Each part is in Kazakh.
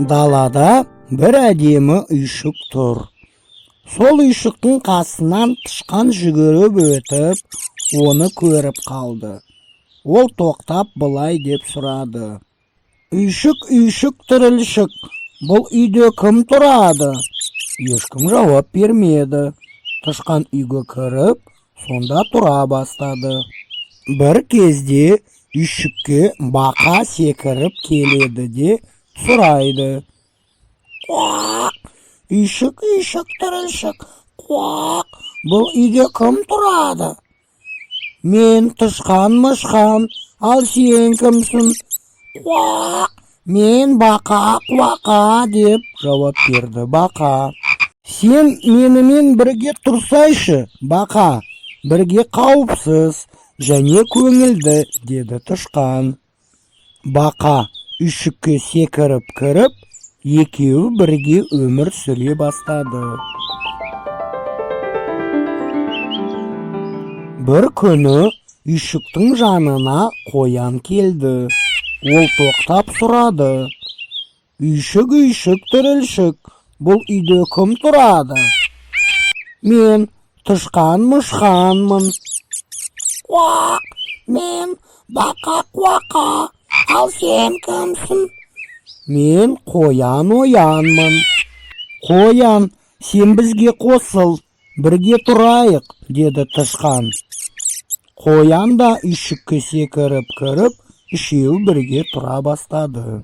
Далада бір әдемі үйшік тұр. Сол үйшіктің қасынан тышқан жүгіріп өтіп, оны көріп қалды. Ол тоқтап былай деп сұрады: «Үйшік, үйшік, тірілшік, бұл үйде кім тұрады?» Ешкім жауап бермеді. Тышқан үйге кіріп, сонда тұра бастады. Бір кезде үйшікке бақа секіріп келеді де сұрайды: «Қуақ, үйшік, үйшік, тірілшік, қуақ, бұл үйде кім тұрады?» «Мен тышқан-мышқан, ал сен кімсің?» «Қуақ, мен бақа, қуақа» деп жауап берді бақа. «Сен менімен бірге тұрсайшы, бақа, бірге қауіпсіз және көңілді» деді тышқан. Бақа үйшікке секіріп кіріп, екеуі бірге өмір сүре бастады. Бір күні үйшіктің жанына қоян келді. Ол тоқтап сұрады: «Үйшік, үйшік, тірілшік, бұл үйде кім тұрады?» «Мен тышқан-мышқанмын». «Қуақ, мен бақа-қуақа, ал сен кімсің?» «Мен қоян-оянмын». «Қоян, сен бізге қосыл, бірге тұрайық» деді тышқан. Қоян да үйшікке секіріп кіріп, үшеуі бірге тұра бастады.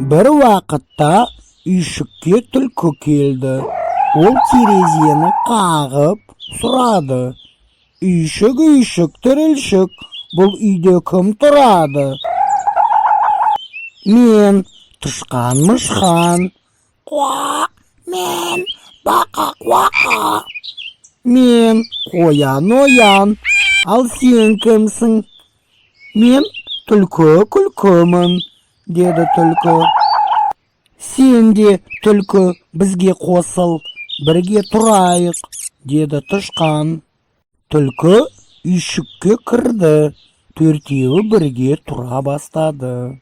Бір уақытта үйшікке түлкі келді. Ол терезені қағып сұрады: «Үйшік, үйшік, тірілшік, бұл үйде кім тұрады?» «Мен тышқан-мышқан». «Қуақ, мен бақа-қуақа». «Мен қоян-оян, ал сен кімсің?» «Мен түлкі-күлкімін» деді түлкі. «Сен де түлкі, бізге қосыл, бірге тұрайық» деді тышқан. Түлкі үйшікке кірді, төртеуі бірге тұра бастады.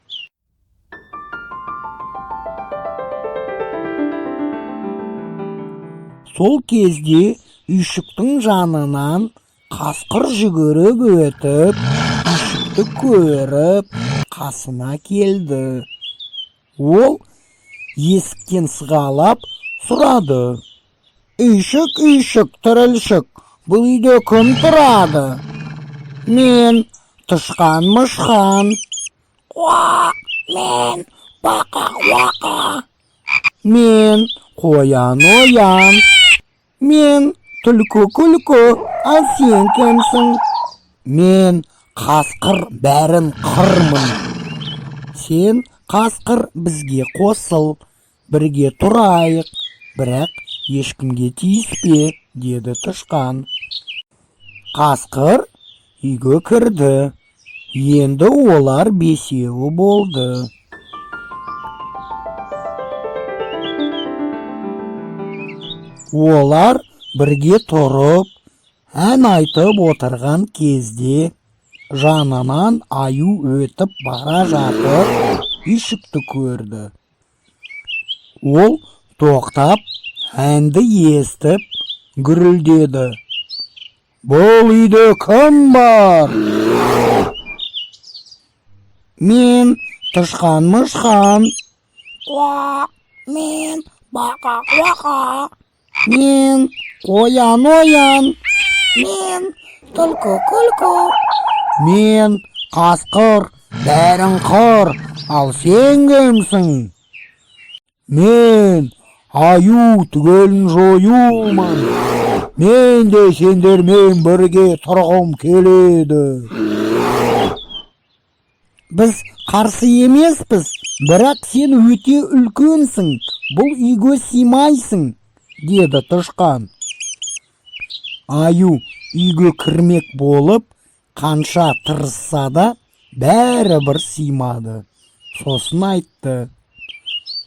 Сол кезде үйшіктің жанынан қасқыр жүгіріп өтіп, үйшікті көріп, қасына келді. Ол есіктен сығалап сұрады: «Үйшік, үйшік, тірілшік, бұл үйде кім тұрады?» «Мен тышқан-мышқан». «Қуақ, мен бақа-қуақа». «Мен қоян-оян». «Мен түлкі-күлкі, ал сен кімсің?» «Мен қасқыр, бәрін қырмын». «Сен қасқыр, бізге қосыл, бірге тұрайық, бірақ ешкімге тиіспе» деді тышқан. Қасқыр үйге кірді. Енді олар бесеуі болды. Олар бірге тұрып, ән айтып отырған кезде жанынан аю өтіп бара жатып, үйшікті көрді. Ол тоқтап, әнді естіп, гүрілдеді: «Бұл үйде кім бар?» «Мен тышқан-мышқан». «Қуақ, мен бақа-қуақа». «Мен қоян-оян». «Мен түлкі-күлкі». «Мен қасқыр, бәрін қыр, ал сен кімсің?» «Мен аю түгелін жоюмын. Мен де сендермен бірге тұрғым келеді». «Біз қарсы емеспіз, бірақ сен өте үлкенсің, бұл үйге сыймайсың» деді тышқан. Аю үйге кірмек болып, қанша тырысса да бәрібір сыймады. Сосын айтты: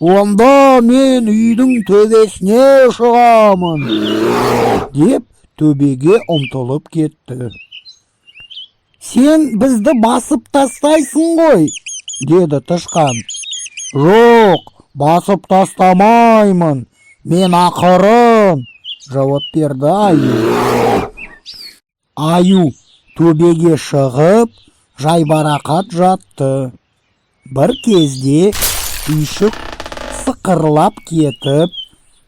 «Онда мен үйдің төбесіне шығамын» деп төбеге ұмтылып кетті. Сен бізді басып тастайсың ғой, деді тышқан. Жоқ, басып тастамаймын, мен ақырын, жауап берді аю. Аю төбеге шығып, жайбарақат жатты. Бір кезде үйшік сықырлап кетіп,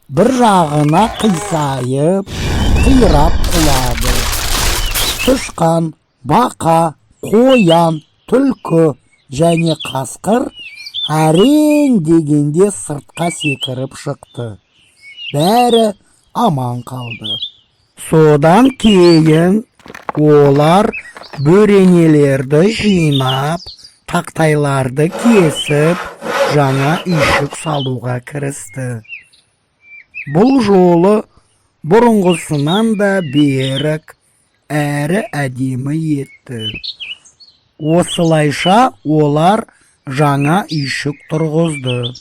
бір жағына қисайып, қирап құлады. Тышқан, бақа, қоян, түлкі және қасқыр әрең дегенде сыртқа секіріп шықты. Бәрі аман қалды. Содан кейін олар бөренелерді жинап, тақтайларды кесіп, жаңа үйшік салуға кірісті. Бұл жолы бұрынғысынан да берік әрі әдемі етті. Осылайша олар жаңа үйшік тұрғызды.